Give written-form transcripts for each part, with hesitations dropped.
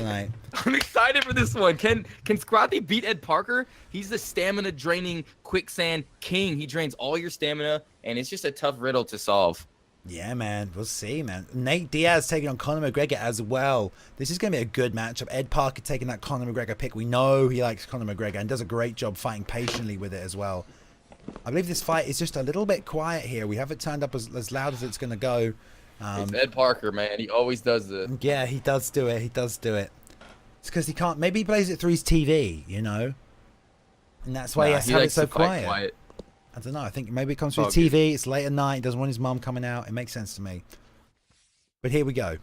tonight. I'm excited for this one. Can Scrothy beat EdParker? He's the stamina draining quicksand king. He drains all your stamina, and it's just a tough riddle to solve. Yeah, man. We'll see, man. Nate Diaz taking on Conor McGregor as well. This is going to be a good matchup. EdParker taking that Conor McGregor pick. We know he likes Conor McGregor and does a great job fighting patiently with it as well. I believe this fight is just a little bit quiet here. We haven't turned up as loud as it's going to go. It's EdParker, man. He always does it. Yeah, he does do it. He does do it. It's because he can't. Maybe he plays it through his TV, you know? And that's why he has to have it so quiet. I don't know. I think maybe it comes through TV. It's late at night. He doesn't want his mum coming out. It makes sense to me. But here we go.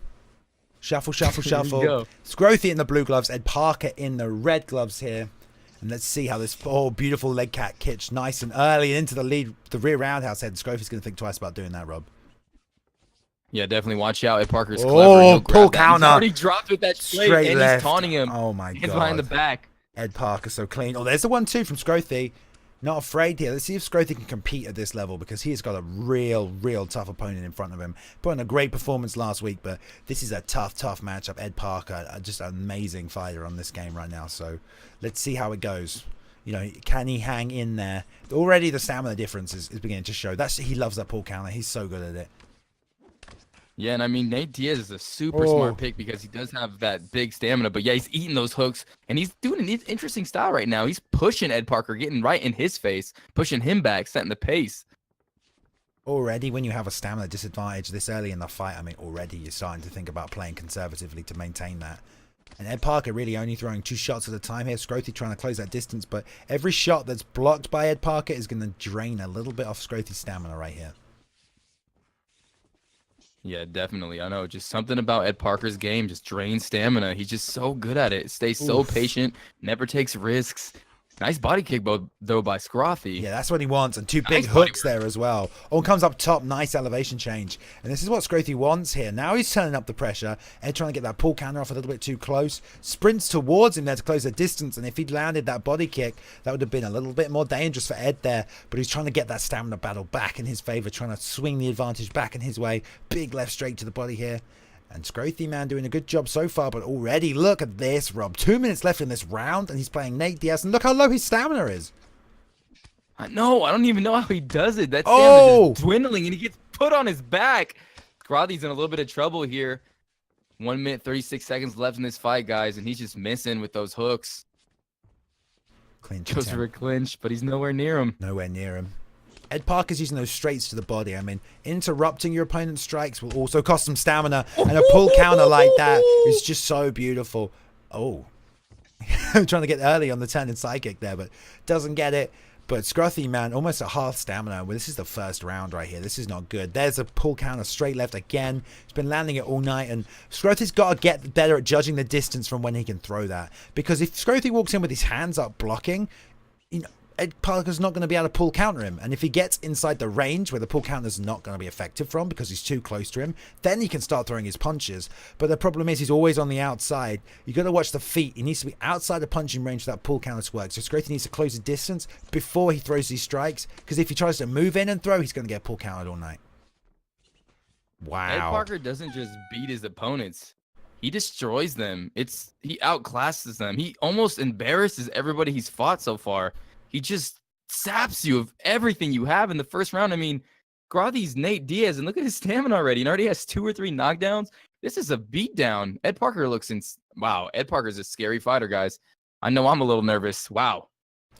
Shuffle, shuffle, shuffle. Scrothy in the blue gloves. EdParker in the red gloves here. And let's see how this beautiful leg cat kitch nice and early into the lead, the rear roundhouse head. Scrothy's going to think twice about doing that, Rob. Yeah, definitely watch out. EdParker's clever. Oh, pull counter. He's already dropped with that straight and left. He's taunting him. Oh, my God. He's behind the back. EdParker so clean. Oh, there's the 1-2 from Scrothy. Not afraid here. Let's see if Scrothy can compete at this level because he's got a real tough opponent in front of him. Put in a great performance last week, but this is a tough matchup. EdParker, just an amazing fighter on this game right now. So let's see how it goes. You know, can he hang in there? Already the stamina difference is beginning to show. He loves that pull counter. He's so good at it. Yeah, and I mean, Nate Diaz is a super smart pick because he does have that big stamina. But yeah, he's eating those hooks, and he's doing an interesting style right now. He's pushing EdParker, getting right in his face, pushing him back, setting the pace. Already, when you have a stamina disadvantage this early in the fight, I mean, already you're starting to think about playing conservatively to maintain that. And EdParker really only throwing 2 shots at a time here. Scrothy trying to close that distance, but every shot that's blocked by EdParker is going to drain a little bit off Scrothy's stamina right here. Yeah, definitely. I know. Just something about EdParker's game just drains stamina. He's just so good at it. Stays so patient, never takes risks. Nice body kick, though, by Scrothy. Yeah, that's what he wants. And 2 big hooks there as well. All comes up top. Nice elevation change. And this is what Scrothy wants here. Now he's turning up the pressure. Ed trying to get that pull counter off a little bit too close. Sprints towards him there to close the distance. And if he'd landed that body kick, that would have been a little bit more dangerous for Ed there. But he's trying to get that stamina battle back in his favor. Trying to swing the advantage back in his way. Big left straight to the body here. And Scrothy, man, doing a good job so far, but already, look at this, Rob. 2 minutes left in this round, and he's playing Nate Diaz, and look how low his stamina is. I know. I don't even know how he does it. That stamina is dwindling, and he gets put on his back. Scrothy's in a little bit of trouble here. 1 minute, 36 seconds left in this fight, guys, and he's just missing with those hooks. Clinch. Goes for a clinch, but he's nowhere near him. Nowhere near him. EdParker's using those straights to the body. I mean, interrupting your opponent's strikes will also cost some stamina. And a pull counter like that is just so beautiful. Oh. Trying to get early on the turn and sidekick there, but doesn't get it. But Scrothy, man, almost at half stamina. Well, this is the first round right here. This is not good. There's a pull counter straight left again. He's been landing it all night. And Scrothy's got to get better at judging the distance from when he can throw that. Because if Scrothy walks in with his hands up blocking, you know, EdParker's not going to be able to pull counter him. And if he gets inside the range where the pull counter's not going to be effective from because he's too close to him, then he can start throwing his punches. But the problem is he's always on the outside. You got to watch the feet. He needs to be outside the punching range for that pull counter to work. So Scrothy needs to close the distance before he throws these strikes, because if he tries to move in and throw, he's going to get pull countered all night. Wow. EdParker doesn't just beat his opponents. He destroys them. He outclasses them. He almost embarrasses everybody he's fought so far. He just saps you of everything you have in the first round. I mean, Scrothy's Nate Diaz, and look at his stamina already. And already has 2 or 3 knockdowns. This is a beatdown. EdParker looks wow. EdParker's a scary fighter, guys. I know I'm a little nervous. Wow.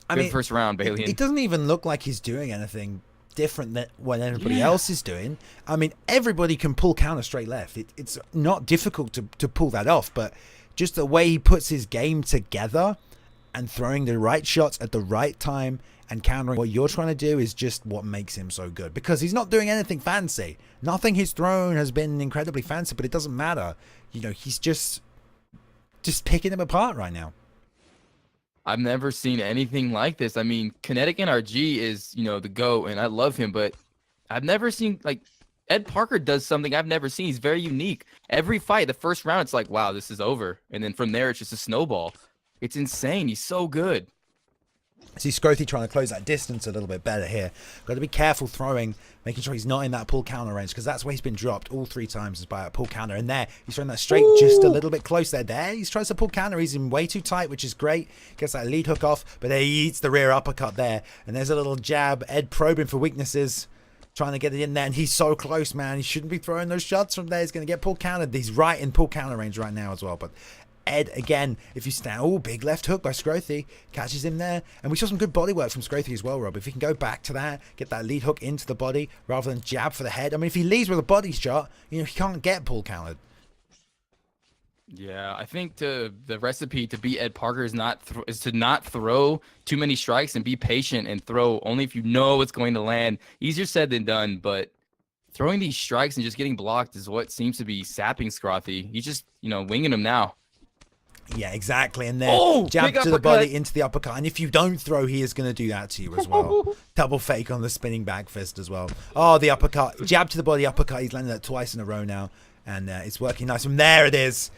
I mean, first round, Bailey. It doesn't even look like he's doing anything different than what everybody else is doing. I mean, everybody can pull counter straight left. It's not difficult to pull that off, but just the way he puts his game together and throwing the right shots at the right time and countering what you're trying to do is just what makes him so good, because he's not doing anything fancy. Nothing he's thrown has been incredibly fancy, but it doesn't matter. You know, he's just picking him apart right now. I've never seen anything like this. I mean, Kinetic NRG is, you know, the GOAT, and I love him, but I've never seen, like, EdParker does something I've never seen. He's very unique. Every fight, the first round, it's like, wow, this is over. And then from there, it's just a snowball. It's insane. He's so good. See Scrothy trying to close that distance a little bit better here. Got to be careful throwing, making sure he's not in that pull counter range, because that's where he's been dropped all 3 times is by a pull counter. And there, he's throwing that straight just a little bit close there. There, he's trying to pull counter. He's in way too tight, which is great. Gets that lead hook off, but there he eats the rear uppercut there. And there's a little jab. Ed probing for weaknesses, trying to get it in there. And he's so close, man. He shouldn't be throwing those shots from there. He's going to get pull countered. He's right in pull counter range right now as well. But Ed, again, if you stand... Oh, big left hook by Scrothy. Catches him there. And we saw some good body work from Scrothy as well, Rob. If he can go back to that, get that lead hook into the body rather than jab for the head. I mean, if he leads with a body shot, you know, he can't get pull countered. Yeah, I think the recipe to beat EdParker is to not throw too many strikes and be patient and throw only if you know it's going to land. Easier said than done, but throwing these strikes and just getting blocked is what seems to be sapping Scrothy. He's just, you know, winging him now. Yeah, exactly. And then jab to the body into the uppercut. And if you don't throw, he is going to do that to you as well. Double fake on the spinning back fist as well. Oh, the uppercut. Jab to the body, uppercut. He's landed that twice in a row now. And it's working nice. From there it is.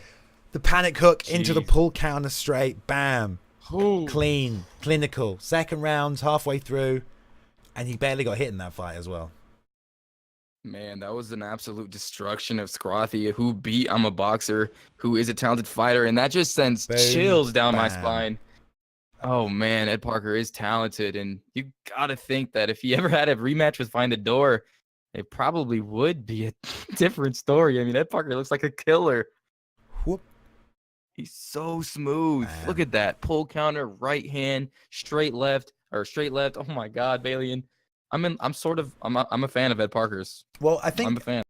The panic hook into the pull counter straight. Bam. Clean. Clinical. Second round, halfway through. And he barely got hit in that fight as well. Man, that was an absolute destruction of Scrothy, who beat I'm a Boxer, who is a talented fighter, and that just sends chills down my spine. Oh, man, EdParker is talented, and you got to think that if he ever had a rematch with Find the Door, it probably would be a different story. I mean, EdParker looks like a killer. Whoop. He's so smooth. Look at that. Pull counter, right hand, straight left. Oh, my God, Balian. I'm a fan of EdParker's. Well, I think I'm a fan.